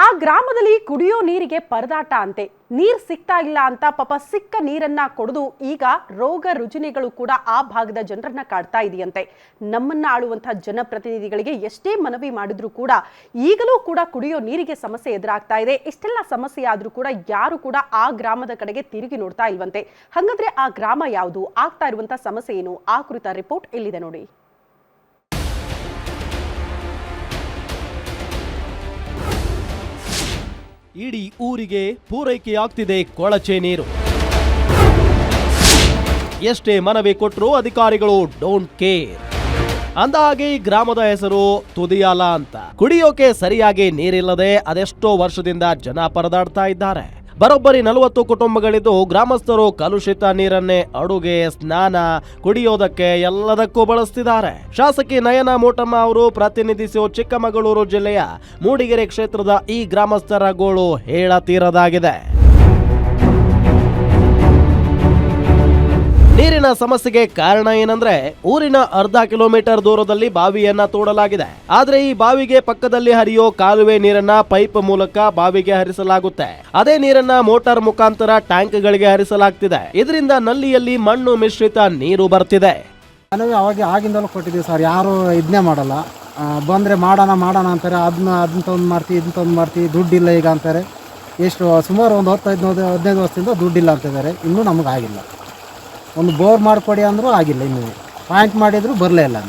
ಆ ಗ್ರಾಮದಲ್ಲಿ ಕುಡಿಯೋ ನೀರಿಗೆ ಪರದಾಟ ಅಂತೆ. ನೀರ್ ಸಿಗ್ತಾ ಇಲ್ಲ ಅಂತ ಪಾಪ ಸಿಕ್ಕ ನೀರನ್ನ ಕೊಡದು ಈಗ ರೋಗ ರುಜಿನಗಳು ಕೂಡ ಆ ಭಾಗದ ಜನರನ್ನ ಕಾಡ್ತಾ ಇದೆಯಂತೆ. ನಮ್ಮನ್ನ ಆಳುವಂತಹ ಜನಪ್ರತಿನಿಧಿಗಳಿಗೆ ಎಷ್ಟೇ ಮನವಿ ಮಾಡಿದ್ರು ಕೂಡ ಈಗಲೂ ಕೂಡ ಕುಡಿಯೋ ನೀರಿಗೆ ಸಮಸ್ಯೆ ಎದುರಾಗ್ತಾ ಇದೆ. ಇಷ್ಟೆಲ್ಲ ಸಮಸ್ಯೆ ಆದ್ರೂ ಕೂಡ ಯಾರು ಕೂಡ ಆ ಗ್ರಾಮದ ಕಡೆಗೆ ತಿರುಗಿ ನೋಡ್ತಾ ಇಲ್ವಂತೆ. ಹಾಗಾದ್ರೆ ಆ ಗ್ರಾಮ ಯಾವುದು, ಆಗ್ತಾ ಇರುವಂತಹ ಸಮಸ್ಯೆ ಏನು, ಆ ಕುರಿತ ರಿಪೋರ್ಟ್ ಇಲ್ಲಿದೆ ನೋಡಿ. ಇಡೀ ಊರಿಗೆ ಪೂರೈಕೆಯಾಗ್ತಿದೆ ಕೊಳಚೆ ನೀರು. ಎಷ್ಟೇ ಮನವಿ ಕೊಟ್ಟರೂ ಅಧಿಕಾರಿಗಳು ಡೋಂಟ್ ಕೇರ್. ಅಂದಹಾಗೆ ಈ ಗ್ರಾಮದ ಹೆಸರು ತುದಿಯಾಲ ಅಂತ. ಕುಡಿಯೋಕೆ ಸರಿಯಾಗಿ ನೀರಿಲ್ಲದೆ ಅದೆಷ್ಟೋ ವರ್ಷದಿಂದ ಜನ ಪರದಾಡ್ತಾ ಇದ್ದಾರೆ. ಬರೋಬ್ಬರಿ 40 ಕುಟುಂಬಗಳಿದ್ದು ಗ್ರಾಮಸ್ಥರು ಕಲುಷಿತ ನೀರನ್ನೇ ಅಡುಗೆ, ಸ್ನಾನ, ಕುಡಿಯೋದಕ್ಕೆ ಎಲ್ಲದಕ್ಕೂ ಬಳಸ್ತಿದ್ದಾರೆ. ಶಾಸಕಿ ನಯನ ಮೋಟಮ್ಮ ಅವರು ಪ್ರತಿನಿಧಿಸುವ ಚಿಕ್ಕಮಗಳೂರು ಜಿಲ್ಲೆಯ ಮೂಡಿಗೆರೆ ಕ್ಷೇತ್ರದ ಈ ಗ್ರಾಮಸ್ಥರ ಗೋಳು ಹೇಳತೀರದಾಗಿದೆ. ನೀರಿನ ಸಮಸ್ಯೆಗೆ ಕಾರಣ ಏನಂದ್ರೆ, ಊರಿನ ಅರ್ಧ ಕಿಲೋಮೀಟರ್ ದೂರದಲ್ಲಿ ಬಾವಿಯನ್ನ ತೋಡಲಾಗಿದೆ. ಆದ್ರೆ ಈ ಬಾವಿಗೆ ಪಕ್ಕದಲ್ಲಿ ಹರಿಯೋ ಕಾಲುವೆ ನೀರನ್ನ ಪೈಪ್ ಮೂಲಕ ಬಾವಿಗೆ ಹರಿಸಲಾಗುತ್ತೆ. ಅದೇ ನೀರನ್ನ ಮೋಟಾರ್ ಮುಖಾಂತರ ಟ್ಯಾಂಕ್ಗಳಿಗೆ ಹರಿಸಲಾಗ್ತಿದೆ. ಇದರಿಂದ ನಲ್ಲಿಯಲ್ಲಿ ಮಣ್ಣು ಮಿಶ್ರಿತ ನೀರು ಬರ್ತಿದೆ. ಅವಾಗ ಆಗಿಂದಲೂ ಕೊಟ್ಟಿದ್ದೀವಿ ಸರ್, ಯಾರು ಇದನ್ನೇ ಮಾಡಲ್ಲ. ಬಂದರೆ ಮಾಡೋಣ ಅಂತಾರೆ. ಅದನ್ನ ತಂದು ಮಾಡ್ತೀವಿ, ಇದನ್ನ ತಂದು ಮಾಡ್ತೀವಿ, ದುಡ್ಡಿಲ್ಲ ಈಗ ಅಂತಾರೆ. ಎಷ್ಟು ಸುಮಾರು ಒಂದು 15 ವರ್ಷದಿಂದ ದುಡ್ಡಿಲ್ಲ ಅಂತಿದ್ದಾರೆ. ಇನ್ನೂ ನಮಗಾಗಿಲ್ಲ. ಒಂದು ಬೋರ್ ಮಾಡಿಕೊಡಿ ಅಂದರೂ ಆಗಿಲ್ಲ. ಇನ್ನು ಪಾಯಿಂಟ್ ಮಾಡಿದ್ರು ಬರಲೇ ಇಲ್ಲ.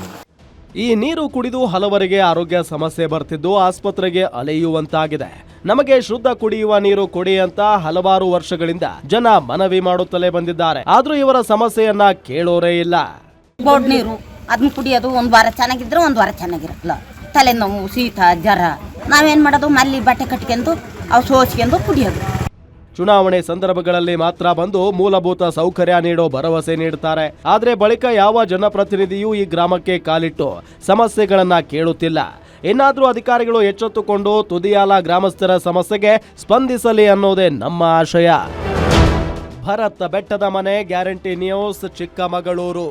ಈ ನೀರು ಕುಡಿದು ಹಲವರಿಗೆ ಆರೋಗ್ಯ ಸಮಸ್ಯೆ ಬರ್ತಿದ್ದು ಆಸ್ಪತ್ರೆಗೆ ಅಲೆಯುವಂತಾಗಿದೆ. ನಮಗೆ ಶುದ್ಧ ಕುಡಿಯುವ ನೀರು ಕೊಡಿ ಅಂತ ಹಲವಾರು ವರ್ಷಗಳಿಂದ ಜನ ಮನವಿ ಮಾಡುತ್ತಲೇ ಬಂದಿದ್ದಾರೆ. ಆದ್ರೂ ಇವರ ಸಮಸ್ಯೆಯನ್ನ ಕೇಳೋರೇ ಇಲ್ಲ. ಬೋರ್ಡ್ ನೀರು ಅದನ್ನ ಕುಡಿಯೋದು ಒಂದು ವಾರ ಚೆನ್ನಾಗಿದ್ರೆ ಒಂದು ವಾರ ಚೆನ್ನಾಗಿರಲ್ಲ. ತಲೆನೋವು, ಶೀತ, ಜ್ವರ, ನಾವೇನ್ ಮಾಡೋದು, ಮಲ್ಲಿ ಬಟ್ಟೆ ಕಟ್ಕೊಂಡು ಅವು ಸೋಸ್ಕೊಂಡು ಕುಡಿಯೋದು. ಚುನಾವಣೆ ಸಂದರ್ಭಗಳಲ್ಲಿ ಮಾತ್ರ ಬಂದು ಮೂಲಭೂತ ಸೌಕರ್ಯ ನೀಡೋ ಭರವಸೆ ನೀಡುತ್ತಾರೆ. ಆದ್ರೆ ಬಳಿಕ ಯಾವ ಜನಪ್ರತಿನಿಧಿಯೂ ಈ ಗ್ರಾಮಕ್ಕೆ ಕಾಲಿಟ್ಟು ಸಮಸ್ಯೆಗಳನ್ನ ಕೇಳುತ್ತಿಲ್ಲ. ಇನ್ನಾದ್ರೂ ಅಧಿಕಾರಿಗಳು ಎಚ್ಚೆತ್ತುಕೊಂಡು ತುದಿಯಾಲ ಗ್ರಾಮಸ್ಥರ ಸಮಸ್ಯೆಗೆ ಸ್ಪಂದಿಸಲಿ ಅನ್ನೋದೇ ನಮ್ಮ ಆಶಯ. ಭರತ್ ಬೆಟ್ಟದ ಮನೆ, ಗ್ಯಾರಂಟಿ ನ್ಯೂಸ್, ಚಿಕ್ಕಮಗಳೂರು.